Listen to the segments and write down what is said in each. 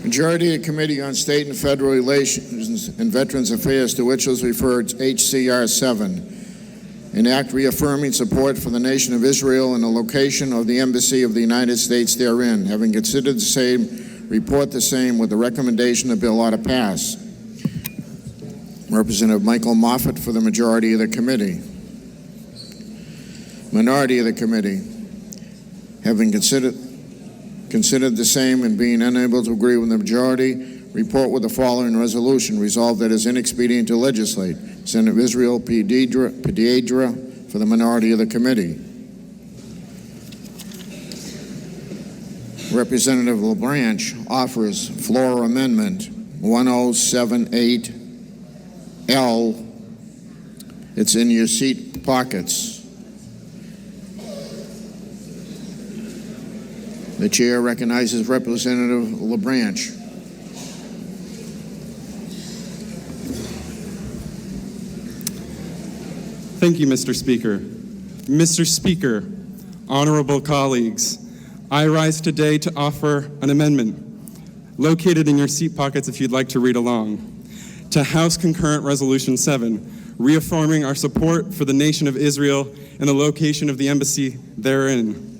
Majority of the Committee on State and Federal Relations and Veterans Affairs, to which was referred HCR 7, an act reaffirming support for the nation of Israel and the location of the Embassy of the United States therein. Having considered the same, report the same with the recommendation the bill ought to pass. Representative Michael Moffett for the majority of the committee. Minority of the committee, having considered the same and being unable to agree with the majority, report with the following resolution. Resolved that it is inexpedient to legislate. Senator Israel P. Deidre for the minority of the committee. Representative LaBranche offers floor amendment 1078L. It's in your seat pockets. The chair recognizes Representative LaBranche. Thank you, Mr. Speaker. Mr. Speaker, honorable colleagues, I rise today to offer an amendment located in your seat pockets if you'd like to read along, to House Concurrent Resolution 7, reaffirming our support for the nation of Israel and the location of the embassy therein.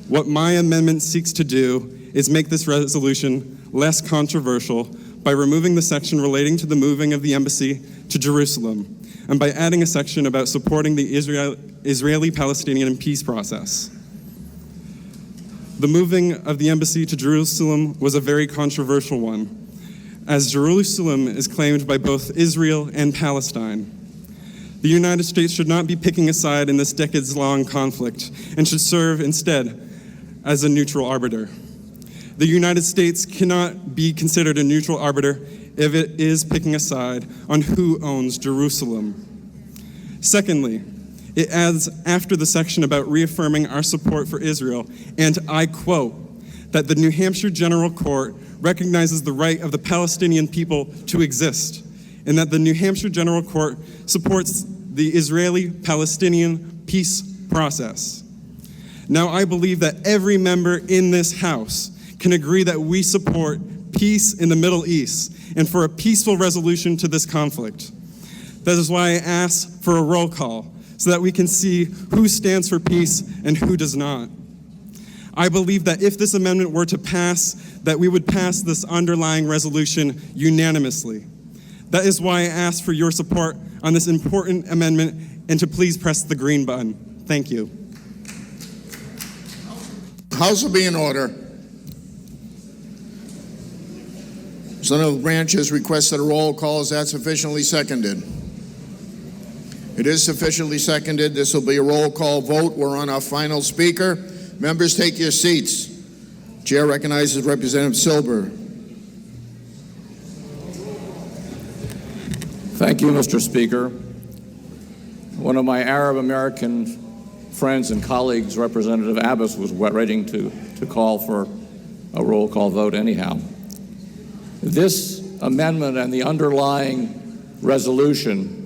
What my amendment seeks to do is make this resolution less controversial by removing the section relating to the moving of the embassy to Jerusalem and by adding a section about supporting the Israeli-Palestinian peace process. The moving of the embassy to Jerusalem was a very controversial one, as Jerusalem is claimed by both Israel and Palestine. The United States should not be picking a side in this decades-long conflict and should serve instead as a neutral arbiter. The United States cannot be considered a neutral arbiter if it is picking a side on who owns Jerusalem. Secondly, it adds after the section about reaffirming our support for Israel, and I quote, that the New Hampshire General Court recognizes the right of the Palestinian people to exist, and that the New Hampshire General Court supports the Israeli-Palestinian peace process. Now, I believe that every member in this House can agree that we support peace in the Middle East and for a peaceful resolution to this conflict. That is why I ask for a roll call so that we can see who stands for peace and who does not. I believe that if this amendment were to pass, that we would pass this underlying resolution unanimously. That is why I ask for your support on this important amendment and to please press the green button. Thank you. House will be in order. Senator LaBranche has requested a roll call. Is that sufficiently seconded? It is sufficiently seconded. This will be a roll call vote. We're on our final speaker. Members, take your seats. Chair recognizes Representative Silber. Thank you, Mr. Speaker. One of my Arab American friends and colleagues, Representative Abbas, was ready to call for a roll call vote anyhow. This amendment and the underlying resolution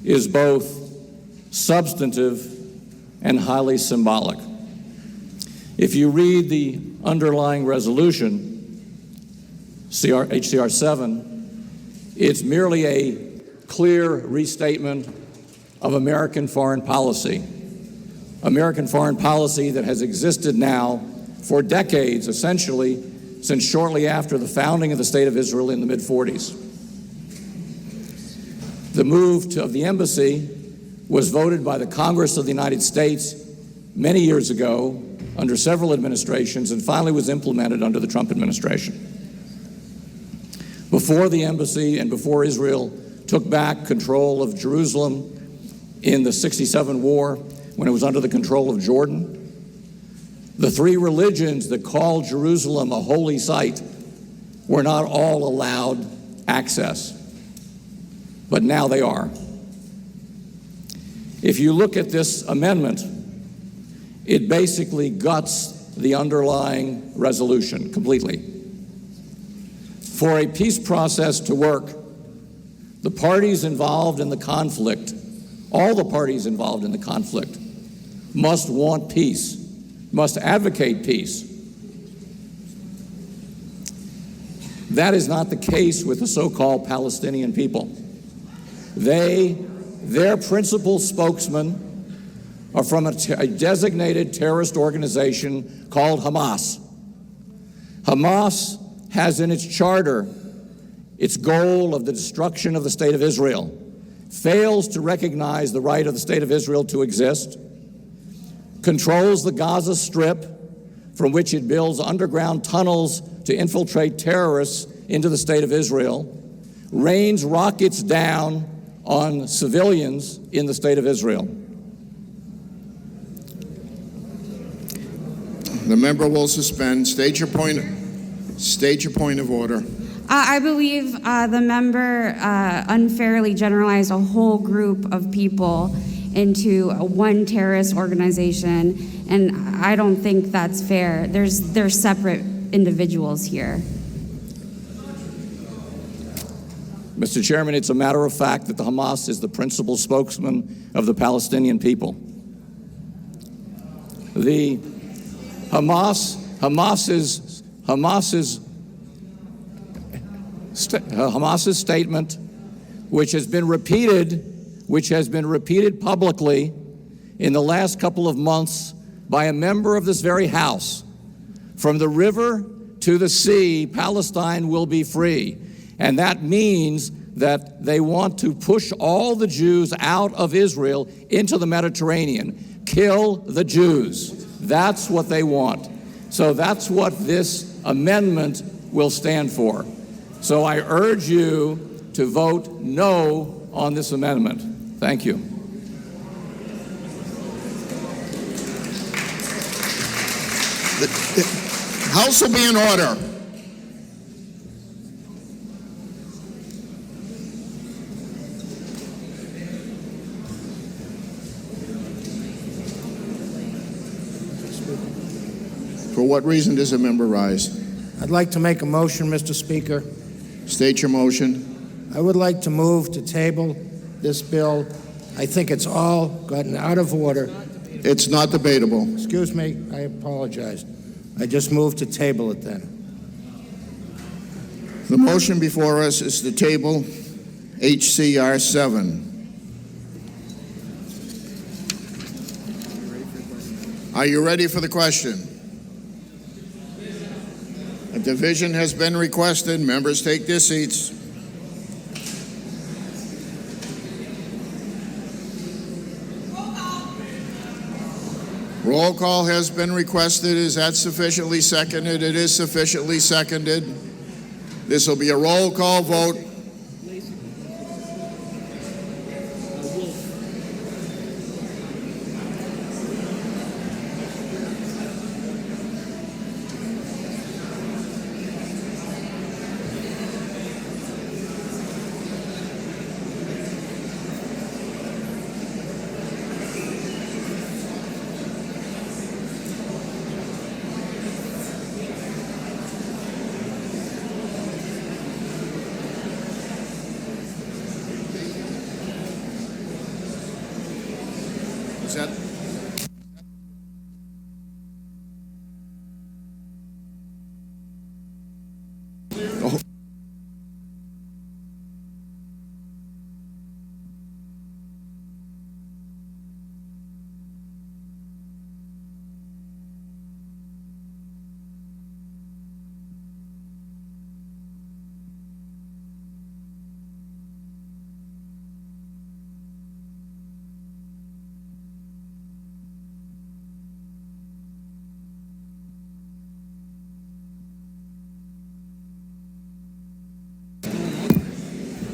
is both substantive and highly symbolic. If you read the underlying resolution, HCR 7, it's merely a clear restatement of American foreign policy. American foreign policy that has existed now for decades, essentially since shortly after the founding of the State of Israel in the mid-40s. The move of the embassy was voted by the Congress of the United States many years ago under several administrations and finally was implemented under the Trump administration. Before the embassy and before Israel took back control of Jerusalem in the '67 war, when it was under the control of Jordan, the three religions that called Jerusalem a holy site were not all allowed access, but now they are. If you look at this amendment, it basically guts the underlying resolution completely. For a peace process to work, the parties involved in the conflict, all the parties involved in the conflict, must want peace, must advocate peace. That is not the case with the so-called Palestinian people. Their principal spokesmen are from a designated terrorist organization called Hamas. Hamas has in its charter its goal of the destruction of the state of Israel, fails to recognize the right of the state of Israel to exist, controls the Gaza Strip, from which it builds underground tunnels to infiltrate terrorists into the state of Israel, rains rockets down on civilians in the state of Israel. The member will suspend. State your point of order. I believe the member unfairly generalized a whole group of people into one terrorist organization, and I don't think that's fair. They're separate individuals here. Mr. Chairman, it's a matter of fact that the Hamas is the principal spokesman of the Palestinian people. The Hamas's statement, which has been repeated publicly in the last couple of months by a member of this very House, from the river to the sea, Palestine will be free. And that means that they want to push all the Jews out of Israel into the Mediterranean. Kill the Jews. That's what they want. So that's what this amendment will stand for. So I urge you to vote no on this amendment. Thank you. The House will be in order. For what reason does a member rise? I'd like to make a motion, Mr. Speaker. State your motion. I would like to move to table this bill. I think it's all gotten out of order. It's not debatable. Excuse me, I apologize. I just moved to table it then. The motion before us is to table HCR 7. Are you ready for the question? A division has been requested. Members take their seats. Roll call has been requested. Is that sufficiently seconded? It is sufficiently seconded. This will be a roll call vote. Is that? Oh.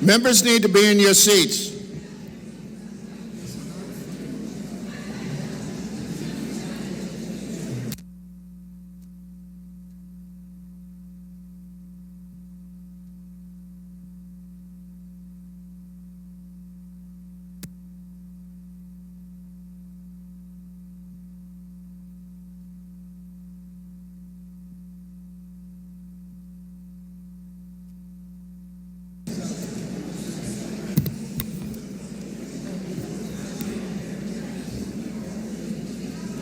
Members need to be in your seats.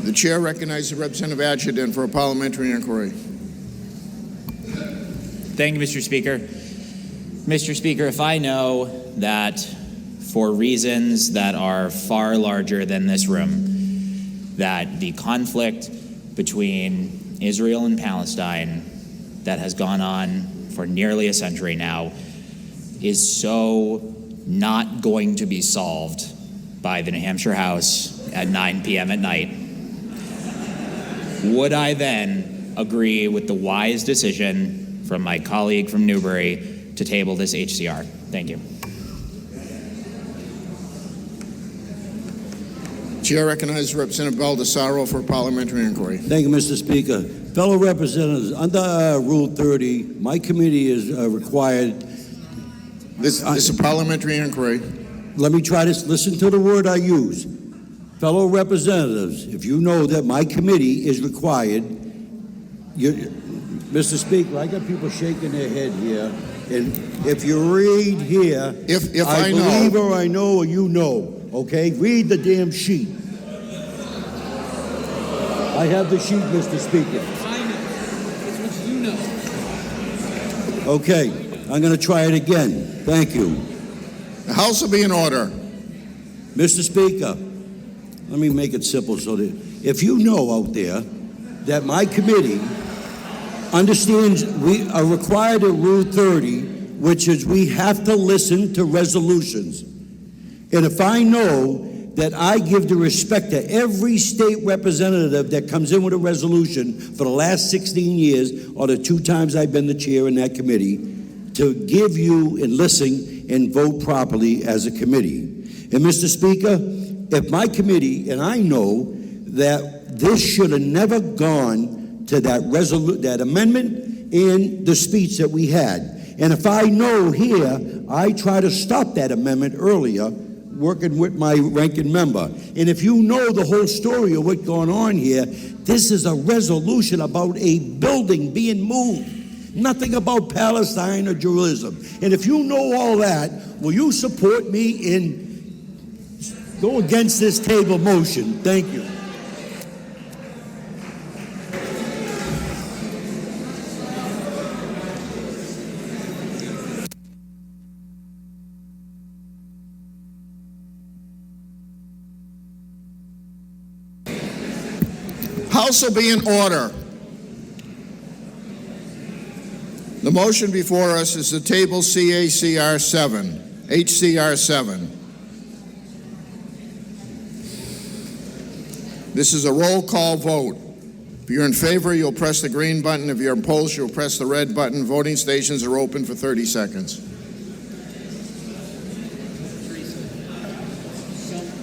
The chair recognizes the Representative Adjutant for a parliamentary inquiry. Thank you, Mr. Speaker. Mr. Speaker, if I know that for reasons that are far larger than this room, that the conflict between Israel and Palestine that has gone on for nearly a century now is so not going to be solved by the New Hampshire House at 9 p.m. at night, would I then agree with the wise decision from my colleague from Newbury to table this HCR? Thank you. Chair recognizes Representative Baldessaro for parliamentary inquiry. Thank you, Mr. Speaker. Fellow representatives, under Rule 30, my committee is required. This is a parliamentary inquiry. Let me try this. Listen to the word I use. Fellow representatives, if you know that my committee is required, Mr. Speaker, I got people shaking their head here, and if you read here, If I I know- believe or I know or you know, okay? Read the damn sheet. I have the sheet, Mr. Speaker. I know. It's what you know. Okay, I'm going to try it again. Thank you. The House will be in order. Mr. Speaker, let me make it simple so that if you know out there that my committee understands we are required at Rule 30, which is we have to listen to resolutions. And if I know that I give the respect to every state representative that comes in with a resolution for the last 16 years or the 2 times I've been the chair in that committee, to give you and listen and vote properly as a committee. And Mr. Speaker, if my committee, and I know that this should have never gone to that amendment and the speech that we had. And if I know here, I try to stop that amendment earlier, working with my ranking member. And if you know the whole story of what's going on here, this is a resolution about a building being moved. Nothing about Palestine or Jerusalem. And if you know all that, will you support me in go against this table motion? Thank you. House will be in order. The motion before us is to table HCR 7. This is a roll call vote. If you're in favor, you'll press the green button. If you're opposed, you'll press the red button. Voting stations are open for 30 seconds.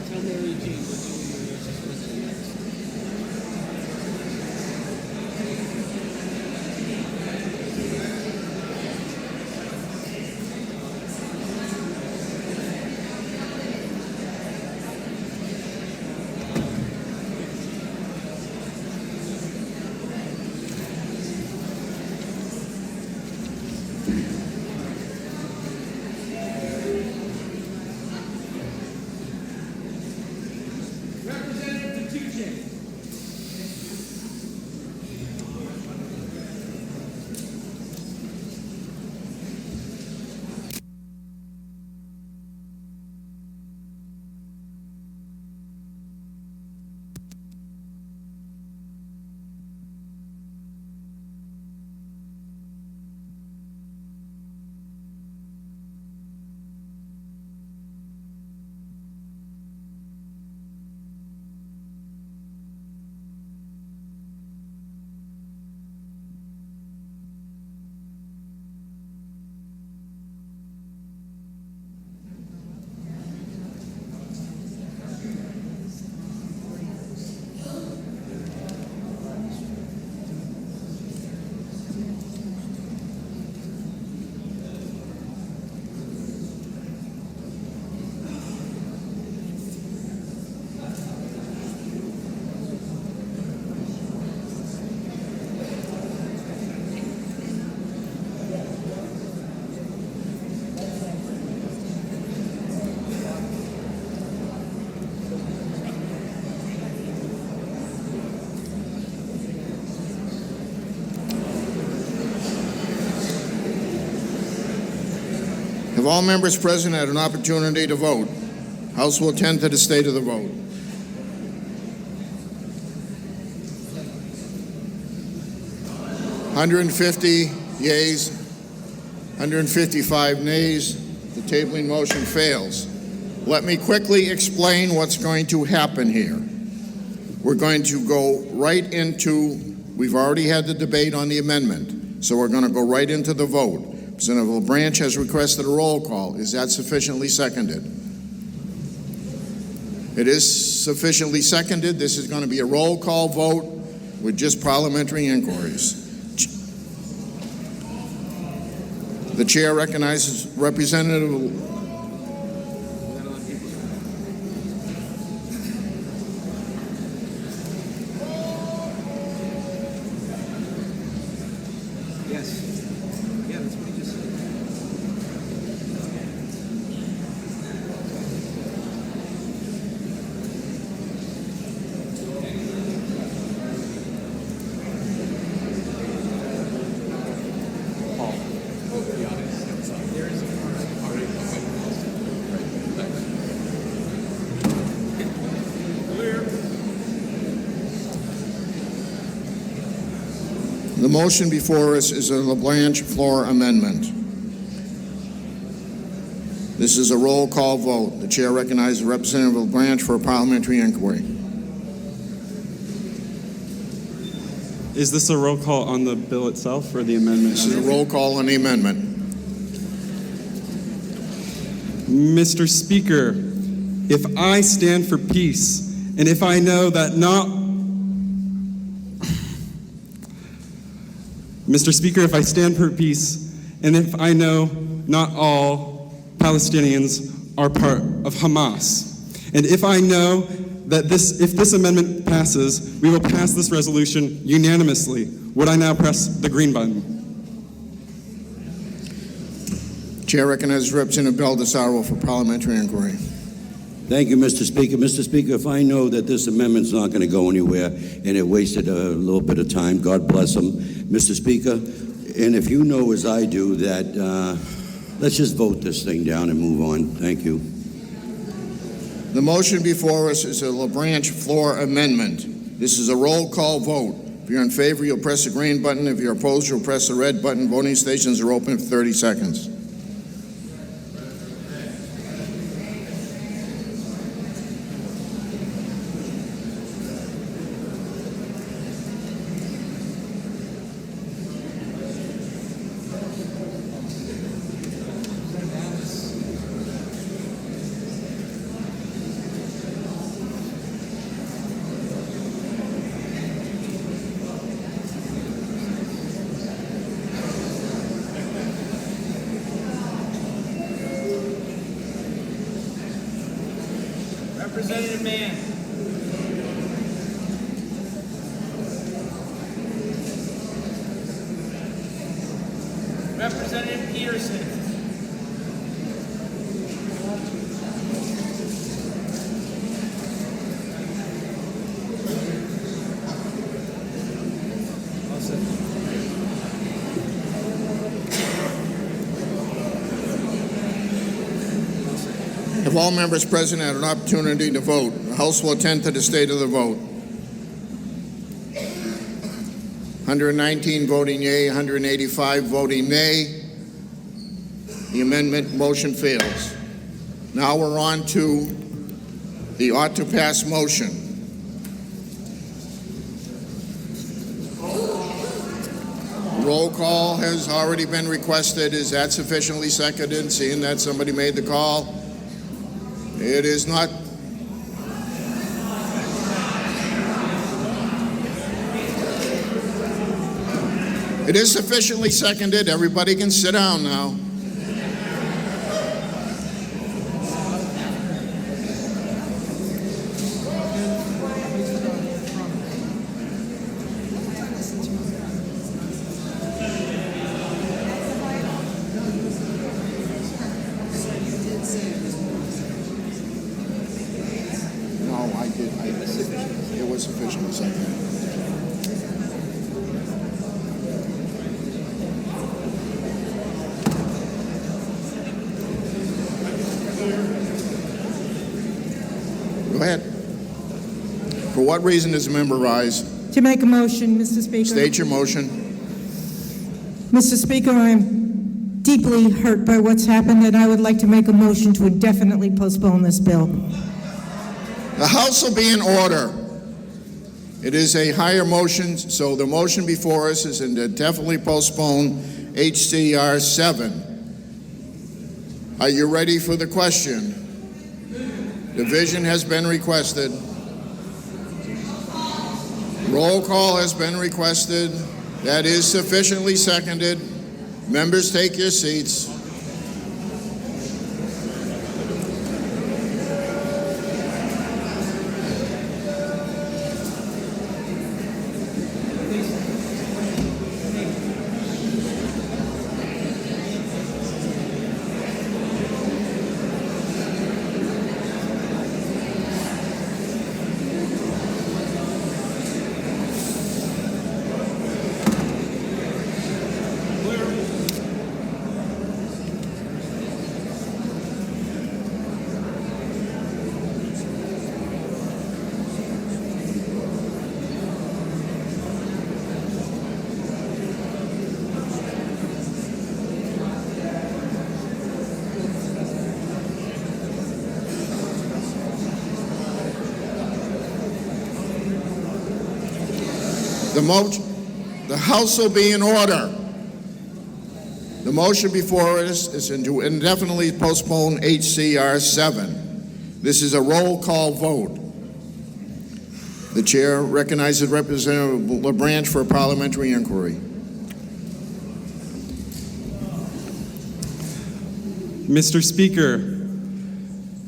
Tell Mary Jane we're doing yours next. Have all members present had an opportunity to vote? House will attend to the state of the vote. (150 yeas, 155 nays. The tabling motion fails. Let me quickly explain what's going to happen here. We're going to go right into, we've already had the debate on the amendment, so we're going to go right into the vote. Representative LaBranch has requested a roll call. Is that sufficiently seconded? It is sufficiently seconded. This is going to be a roll call vote with just parliamentary inquiries. The chair recognizes Representative. Yes. Yeah, that's what he just said. The motion before us is a LaBranch floor amendment. This is a roll call vote. The chair recognizes Representative LaBranch for a parliamentary inquiry. Is this a roll call on the bill itself or the amendment? This is a roll call on the amendment. Mr. Speaker, if I stand for peace, and if I know that not Mr. Speaker, if I stand for peace, and if I know not all Palestinians are part of Hamas, and if I know that if this amendment passes, we will pass this resolution unanimously, would I now press the green button? Chair recognizes Representative Baldessaro for parliamentary inquiry. Thank you, Mr. Speaker. Mr. Speaker, if I know that this amendment's not going to go anywhere and it wasted a little bit of time, God bless them, Mr. Speaker, and if you know as I do that, let's just vote this thing down and move on. Thank you. The motion before us is a LaBranch floor amendment. This is a roll call vote. If you're in favor, you'll press the green button. If you're opposed, you'll press the red button. Voting stations are open for 30 seconds. Representative Mann. Representative Peterson. If all members present had an opportunity to vote, the House will attend to the state of the vote. 119 voting yea, 185 voting nay. The amendment motion fails. Now we're on to the ought to pass motion. Roll call has already been requested. Is that sufficiently seconded? Seeing that somebody made the call. It is not. It is sufficiently seconded. Everybody can sit down now. It was sufficiently seconded. what reason does the member rise? To make a motion, Mr. Speaker. State your motion. Mr. Speaker, I'm deeply hurt by what's happened, and I would like to make a motion to indefinitely postpone this bill. The House will be in order. It is a higher motion, so the motion before us is to indefinitely postpone HCR 7. Are you ready for the question? Division has been requested. Roll call has been requested. That is sufficiently seconded. Members, take your seats. The House will be in order. The motion before us is to indefinitely postpone HCR 7. This is a roll call vote. The chair recognizes Representative LaBranch for a parliamentary inquiry. Mr. Speaker,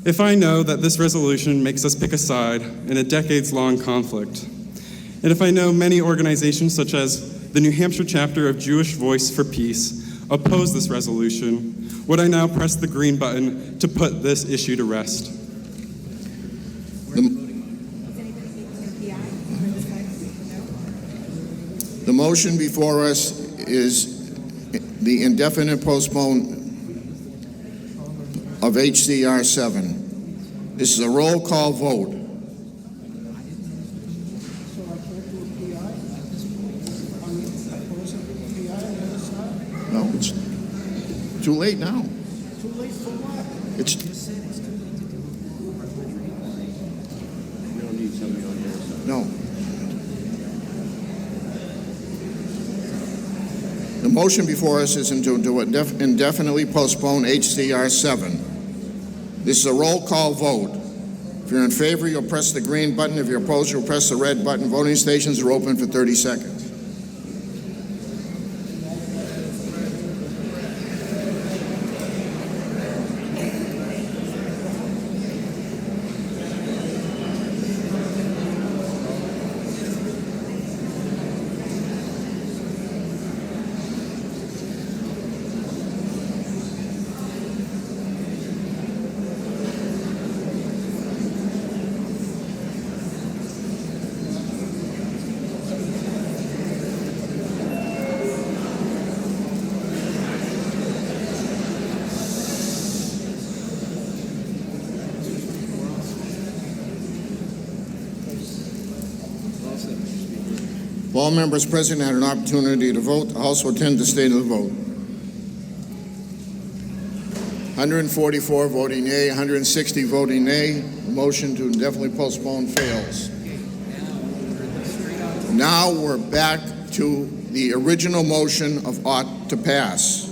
if I know that this resolution makes us pick a side in a decades-long conflict, and if I know many organizations such as the New Hampshire chapter of Jewish Voice for Peace oppose this resolution, would I now press the green button to put this issue to rest? The motion before us is the indefinite postponement of HCR 7. This is a roll call vote. No, it's too late now. Too late for what? It's no. The motion before us is to indefinitely postpone HCR 7. This is a roll call vote. If you're in favor, you'll press the green button. If you're opposed, you'll press the red button. Voting stations are open for 30 seconds. If all members present had an opportunity to vote, the House will tend to state of the vote. 144 voting yea, 160 voting nay. The motion to indefinitely postpone fails. Now we're back to the original motion of ought to pass.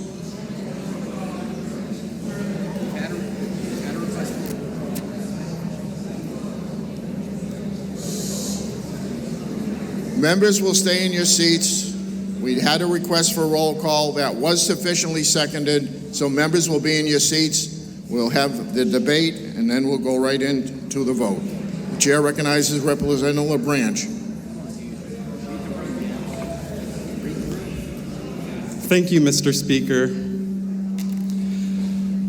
Members will stay in your seats. We had a request for a roll call that was sufficiently seconded, so members will be in your seats. We'll have the debate, and then we'll go right into the vote. The chair recognizes Representative LaBranch. Thank you, Mr. Speaker.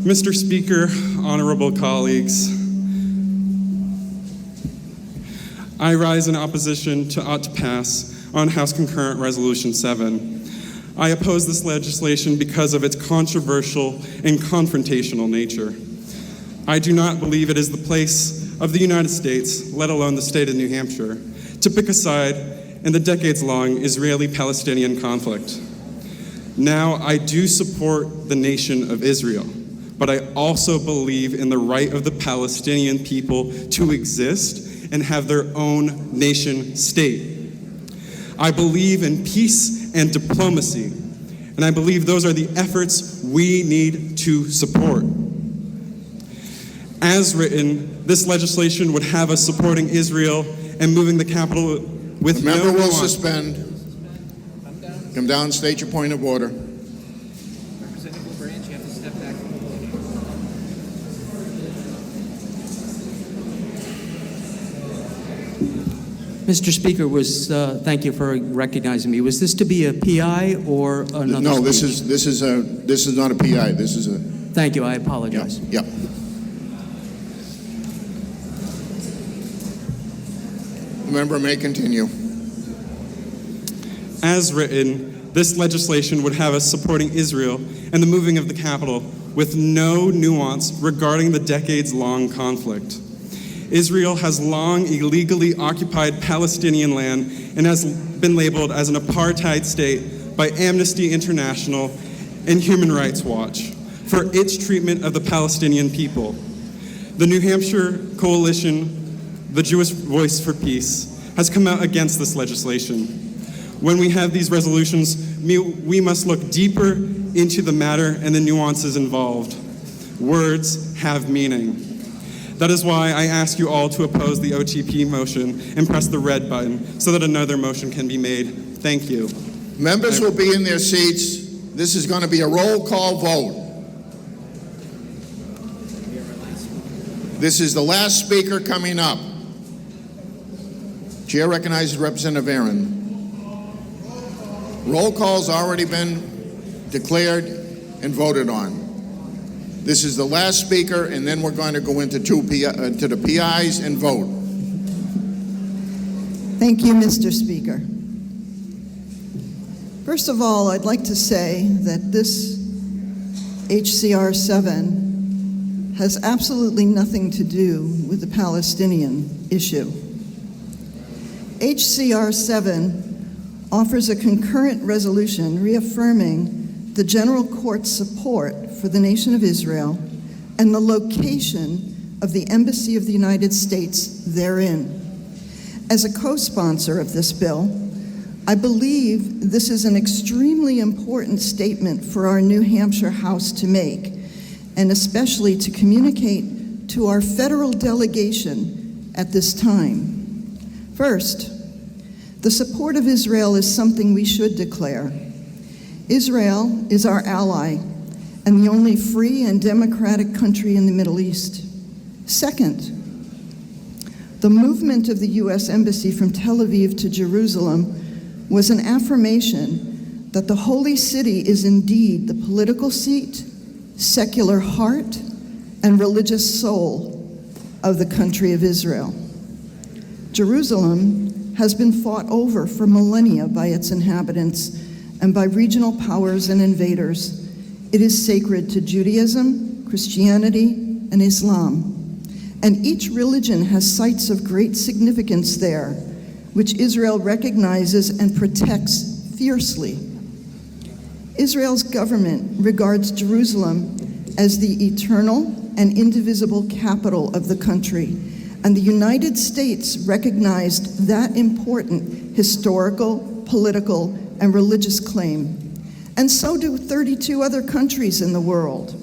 Mr. Speaker, honorable colleagues, I rise in opposition to ought to pass on House Concurrent Resolution 7. I oppose this legislation because of its controversial and confrontational nature. I do not believe it is the place of the United States, let alone the state of New Hampshire, to pick a side in the decades-long Israeli-Palestinian conflict. Now, I do support the nation of Israel, but I also believe in the right of the Palestinian people to exist and have their own nation state. I believe in peace and diplomacy, and I believe those are the efforts we need to support. As written, this legislation would have us supporting Israel and moving the capital with The member no will nuance. suspend. Come down, state your point of order. Representative Branch, you have to step back. Mr. Speaker, thank you for recognizing me. Was this to be a PI or another? No, this speech? is not a PI. This is a, Thank you, I apologize. yeah. The member may continue. As written, this legislation would have us supporting Israel and the moving of the capital with no nuance regarding the decades-long conflict. Israel has long illegally occupied Palestinian land and has been labeled as an apartheid state by Amnesty International and Human Rights Watch for its treatment of the Palestinian people. The New Hampshire Coalition, the Jewish Voice for Peace, has come out against this legislation. When we have these resolutions, we must look deeper into the matter and the nuances involved. Words have meaning. That is why I ask you all to oppose the OTP motion and press the red button so that another motion can be made. Thank you. Members will be in their seats. This is going to be a roll call vote. This is the last speaker coming up. Chair recognizes Representative Aaron. Roll call's already been declared and voted on. This is the last speaker, and then we're going to go into to the PIs and vote. Thank you, Mr. Speaker. First of all, I'd like to say that this HCR 7 has absolutely nothing to do with the Palestinian issue. HCR 7 offers a concurrent resolution reaffirming the General Court's support for the nation of Israel and the location of the Embassy of the United States therein. As a co-sponsor of this bill, I believe this is an extremely important statement for our New Hampshire House to make, and especially to communicate to our federal delegation at this time. First, the support of Israel is something we should declare. Israel is our ally and the only free and democratic country in the Middle East. Second, the movement of the U.S. Embassy from Tel Aviv to Jerusalem was an affirmation that the Holy City is indeed the political seat, secular heart, and religious soul of the country of Israel. Jerusalem has been fought over for millennia by its inhabitants and by regional powers and invaders. It is sacred to Judaism, Christianity, and Islam. And each religion has sites of great significance there, which Israel recognizes and protects fiercely. Israel's government regards Jerusalem as the eternal and indivisible capital of the country, and the United States recognized that important historical, political, and religious claim, and so do 32 other countries in the world.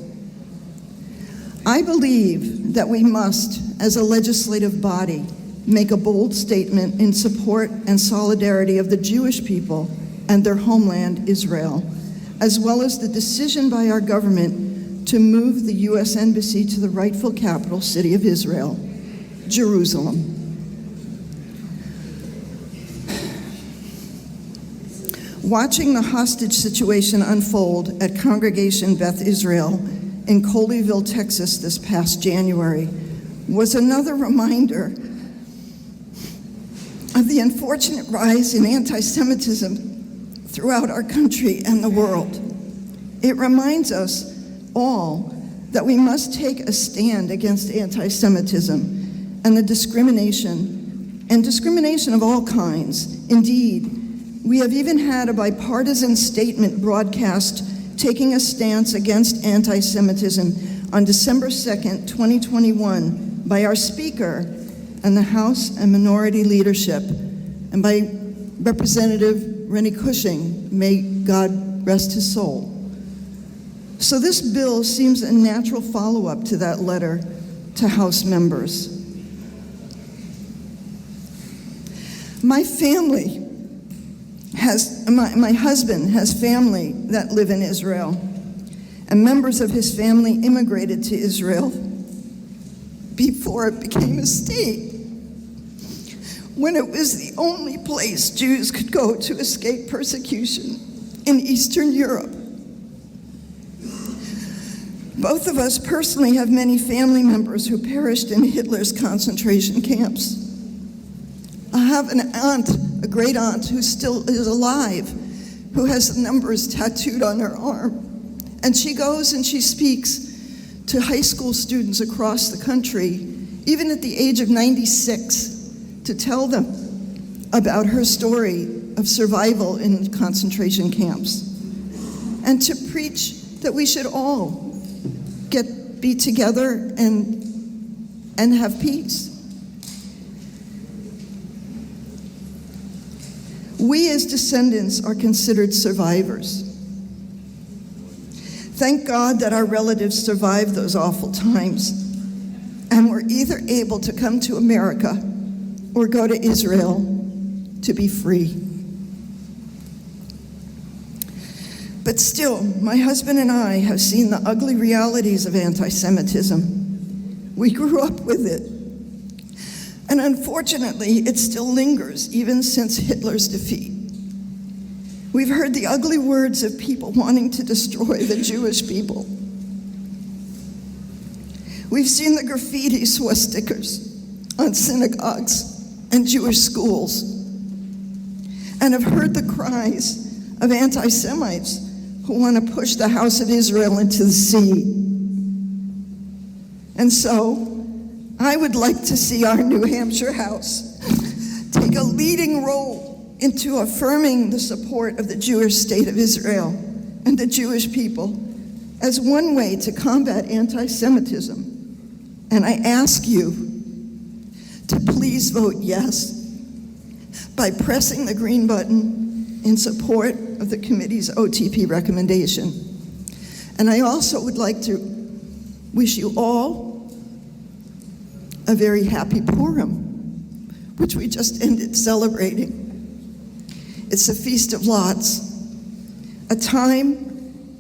I believe that we must, as a legislative body, make a bold statement in support and solidarity of the Jewish people and their homeland, Israel, as well as the decision by our government to move the U.S. Embassy to the rightful capital city of Israel, Jerusalem. Watching the hostage situation unfold at Congregation Beth Israel in Colleyville, Texas this past January was another reminder of the unfortunate rise in anti-Semitism throughout our country and the world. It reminds us all that we must take a stand against anti-Semitism and the discrimination of all kinds. Indeed, we have even had a bipartisan statement broadcast taking a stance against anti-Semitism on December 2nd, 2021 by our Speaker and the House and Minority Leadership, and by Representative Rennie Cushing, may God rest his soul. So this bill seems a natural follow-up to that letter to House members. My husband has family that live in Israel, and members of his family immigrated to Israel before it became a state, when it was the only place Jews could go to escape persecution in Eastern Europe. Both of us personally have many family members who perished in Hitler's concentration camps. I have an aunt, a great aunt, who still is alive, who has the numbers tattooed on her arm. And she goes and she speaks to high school students across the country, even at the age of 96, to tell them about her story of survival in concentration camps, and to preach that we should all be together and have peace. We as descendants are considered survivors. Thank God that our relatives survived those awful times and were either able to come to America or go to Israel to be free. But still, my husband and I have seen the ugly realities of anti-Semitism. We grew up with it. And unfortunately, it still lingers, even since Hitler's defeat. We've heard the ugly words of people wanting to destroy the Jewish people. We've seen the graffiti swastikas on synagogues and Jewish schools, and have heard the cries of anti-Semites who want to push the house of Israel into the sea. And so, I would like to see our New Hampshire House take a leading role into affirming the support of the Jewish state of Israel and the Jewish people as one way to combat anti-Semitism. And I ask you to please vote yes by pressing the green button in support of the committee's OTP recommendation. And I also would like to wish you all a very happy Purim, which we just ended celebrating. It's a feast of lots, a time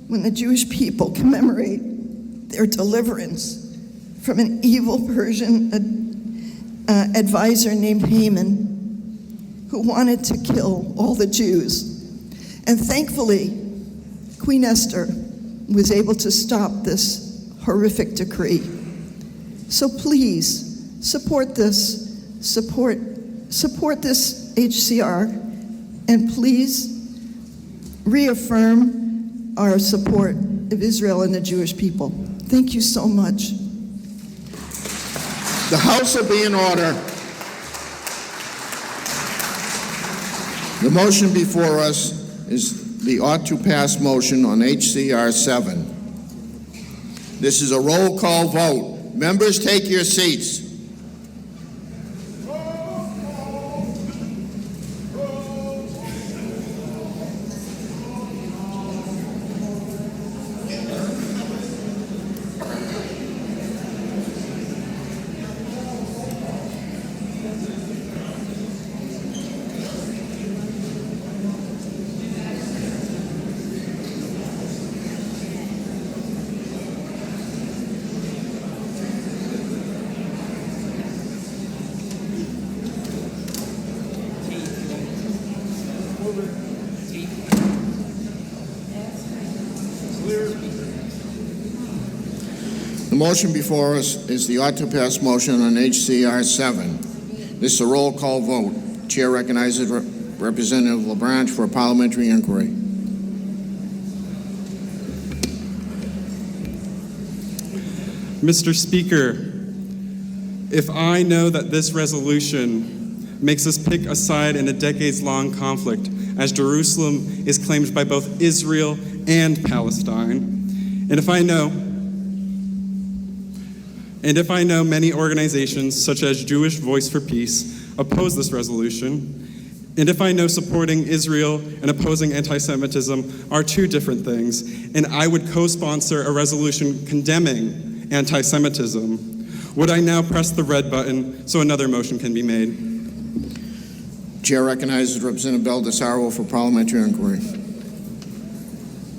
when the Jewish people commemorate their deliverance from an evil Persian advisor named Haman, who wanted to kill all the Jews. And thankfully, Queen Esther was able to stop this horrific decree. So please, support this HCR, and please reaffirm our support of Israel and the Jewish people. Thank you so much. The House will be in order. The motion before us is the ought-to-pass motion on HCR 7. This is a roll call vote. Members, take your seats. The motion before us is the ought-to-pass motion on HCR 7. This is a roll call vote. Chair recognizes Representative LaBranche for a parliamentary inquiry. Mr. Speaker, If I know that this resolution makes us pick a side in a decades-long conflict, as Jerusalem is claimed by both Israel and Palestine, and if I know many organizations, such as Jewish Voice for Peace, oppose this resolution, and if I know supporting Israel and opposing anti-Semitism are two different things, and I would co-sponsor a resolution condemning anti-Semitism, would I now press the red button so another motion can be made? Chair recognizes Representative Baldessaro for parliamentary inquiry.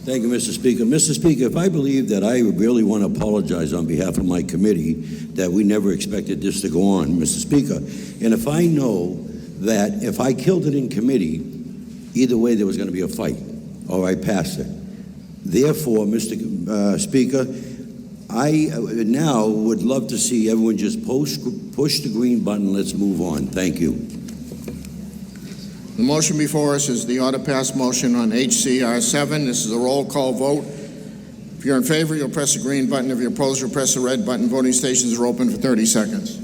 Thank you, Mr. Speaker. Mr. Speaker, if I believe that I really want to apologize on behalf of my committee that we never expected this to go on, Mr. Speaker, and if I know that if I killed it in committee, either way there was going to be a fight, or I passed it. Therefore, Mr. Speaker, I now would love to see everyone just push the green button. Let's move on. Thank you. The motion before us is the order pass motion on HCR 7. This is a roll call vote. If you're in favor, you'll press the green button. If you're opposed, you'll press the red button. Voting stations are open for 30 seconds.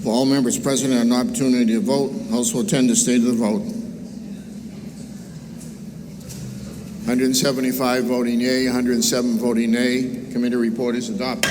For all members present and an opportunity to vote, House will attend the state of the vote. 175 voting yea, 107 voting nay. Committee report is adopted.